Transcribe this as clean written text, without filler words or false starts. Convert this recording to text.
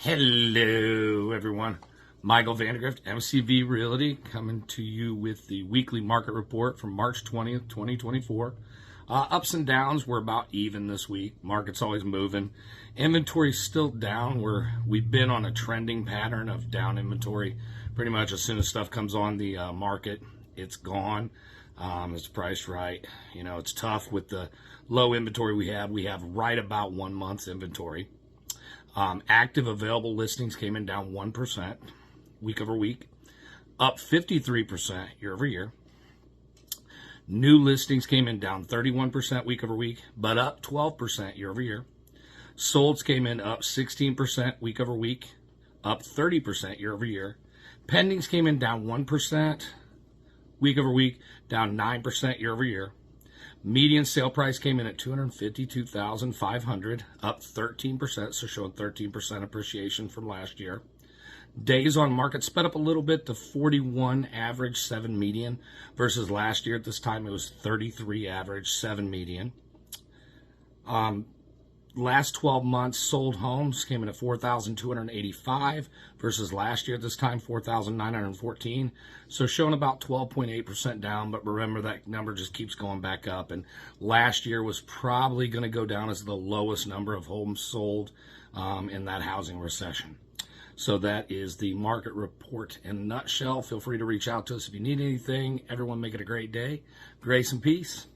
Hello, everyone. Michael Vandergrift, MCV Realty, coming to you with the weekly market report from March 20th, 2024. Ups and downs, we're about even this week. Market's always moving. Inventory's still down. We've been on a trending pattern of down inventory. Pretty much as soon as stuff comes on the market, it's gone. It's priced right. You know, it's tough with the low inventory we have. We have right about 1 month's inventory. Active available listings came in down 1% week over week, up 53% year over year. New listings came in down 31% week over week, but up 12% year over year. Solds came in up 16% week over week, up 30% year over year. Pendings came in down 1% week over week, down 9% year over year. Median sale price came in at $252,500, up 13%, so showing 13% appreciation from last year. Days on market sped up a little bit to 41 average, 7 median, versus last year at this time it was 33 average, 7 median. Last 12 months sold homes came in at 4,285 versus last year at this time 4,914, so showing about 12.8% down. But remember, that number just keeps going back up, and last year was probably going to go down as the lowest number of homes sold in that housing recession. So that is the market report in a nutshell. Feel free to reach out to us if you need anything. Everyone make it a great day. Grace and peace.